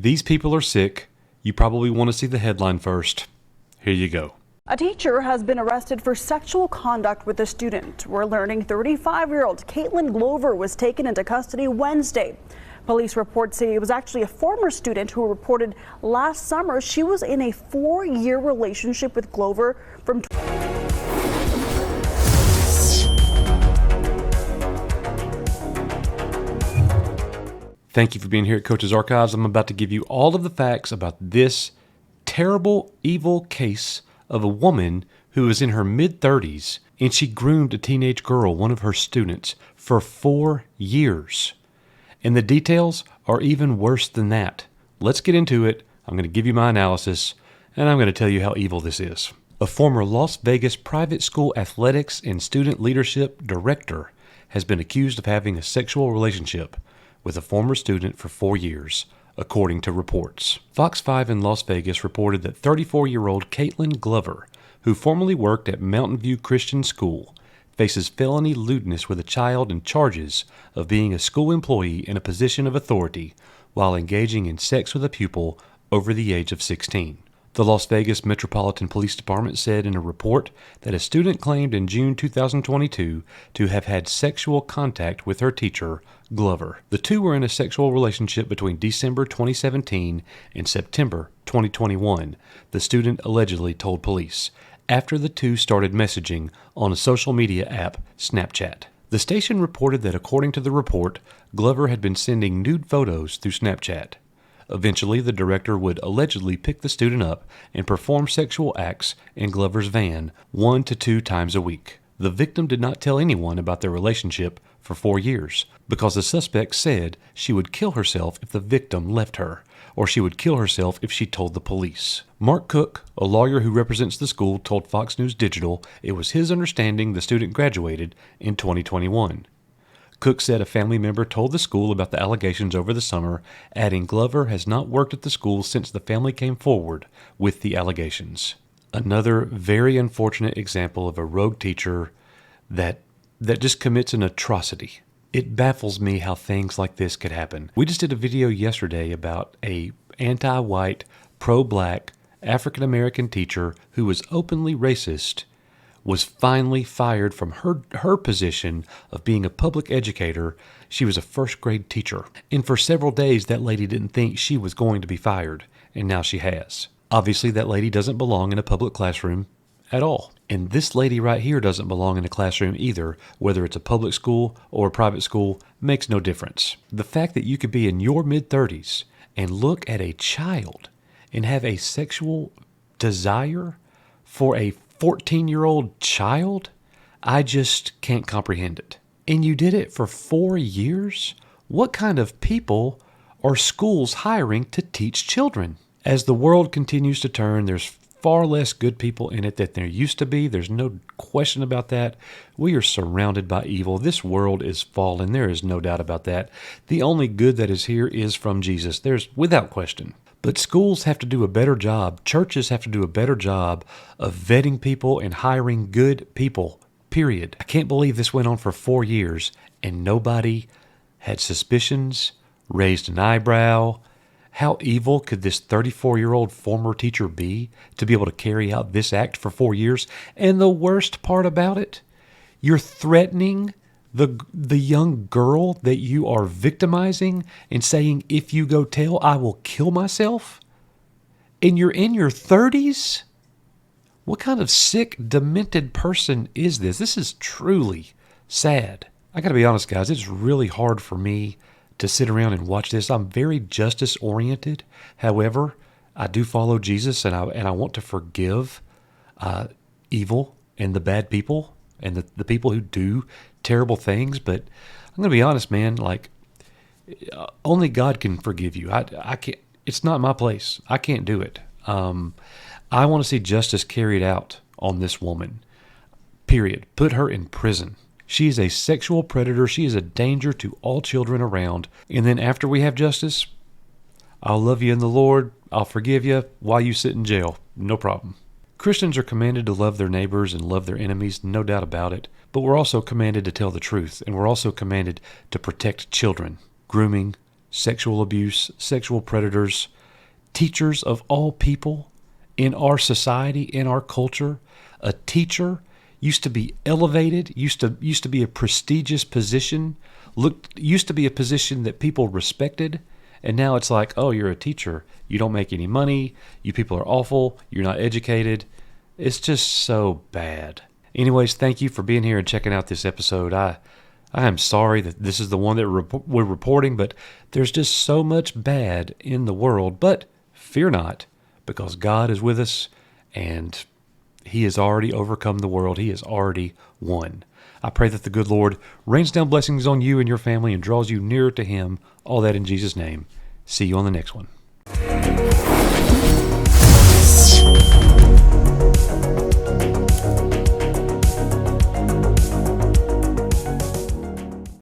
These people are sick. You probably want to see the headline first. Here you go. A teacher has been arrested for sexual conduct with a student. We're learning 35-year-old Caitlin Glover was taken into custody Wednesday. Police reports say it was actually a former student who reported last summer she was in a 4-year relationship with Glover from Thank you for being here at Coach's Archives. I'm about to give you all of the facts about this terrible, evil case of a woman who was in her mid-30s, and she groomed a teenage girl, one of her students, for 4 years. And the details are even worse than that. Let's get into it. I'm going to give you my analysis, and I'm going to tell you how evil this is. A former Las Vegas private school athletics and student leadership director has been accused of having a sexual relationship with a former student for 4 years, according to reports. Fox 5 in Las Vegas reported that 34-year-old Caitlin Glover, who formerly worked at Mountain View Christian School, faces felony lewdness with a child and charges of being a school employee in a position of authority while engaging in sex with a pupil over the age of 16. The Las Vegas Metropolitan Police Department said in a report that a student claimed in June 2022 to have had sexual contact with her teacher, Glover. The two were in a sexual relationship between December 2017 and September 2021, the student allegedly told police, after the two started messaging on a social media app, Snapchat. The station reported that according to the report, Glover had been sending nude photos through Snapchat. Eventually, the director would allegedly pick the student up and perform sexual acts in Glover's van 1 to 2 times a week. The victim did not tell anyone about their relationship for 4 years because the suspect said she would kill herself if the victim left her, or she would kill herself if she told the police. Mark Cook, a lawyer who represents the school, told Fox News Digital it was his understanding the student graduated in 2021. Cook said a family member told the school about the allegations over the summer, adding Glover has not worked at the school since the family came forward with the allegations. Another very unfortunate example of a rogue teacher that just commits an atrocity. It baffles me how things like this could happen. We just did a video yesterday about a anti-white, pro-black, African-American teacher who was openly racist, was finally fired from her position of being a public educator. She was a first-grade teacher. And for several days, that lady didn't think she was going to be fired, and now she has. Obviously, that lady doesn't belong in a public classroom at all. And this lady right here doesn't belong in a classroom either. Whether it's a public school or a private school makes no difference. The fact that you could be in your mid-30s and look at a child and have a sexual desire for a 14-year-old child, I just can't comprehend it. And you did it for 4 years? What kind of people are schools hiring to teach children? As the world continues to turn, there's far less good people in it than there used to be. There's no question about that. We are surrounded by evil. This world is fallen. There is no doubt about that. The only good that is here is from Jesus. There's without question. But schools have to do a better job. Churches have to do a better job of vetting people and hiring good people, period. I can't believe this went on for 4 years and nobody had suspicions, raised an eyebrow. How evil could this 34-year-old former teacher be to be able to carry out this act for 4 years? And the worst part about it, you're threatening the young girl that you are victimizing and saying, if you go tell, I will kill myself? And you're in your 30s? What kind of sick, demented person is this? This is truly sad. I got to be honest, guys, it's really hard for me to sit around and watch this. I'm very justice-oriented. However, I do follow Jesus, and I want to forgive evil and the bad people and the people who do terrible things. But I'm going to be honest, man, like, only God can forgive you. I can't. It's not my place. I can't do it. I want to see justice carried out on this woman, period. Put her in prison. She is a sexual predator. She is a danger to all children around. And then after we have justice, I'll love you in the Lord. I'll forgive you while you sit in jail. No problem. Christians are commanded to love their neighbors and love their enemies, no doubt about it. But we're also commanded to tell the truth, and we're also commanded to protect children. Grooming, sexual abuse, sexual predators, teachers of all people in our society, in our culture. A teacher used to be elevated, used to be a prestigious position, used to be a position that people respected, and now it's like, oh, you're a teacher. You don't make any money. You people are awful. You're not educated. It's just so bad. Anyways, thank you for being here and checking out this episode. I am sorry that this is the one that we're reporting, but there's just so much bad in the world. But fear not, because God is with us, and He has already overcome the world. He has already won. I pray that the good Lord rains down blessings on you and your family and draws you nearer to Him. All that in Jesus' name. See you on the next one.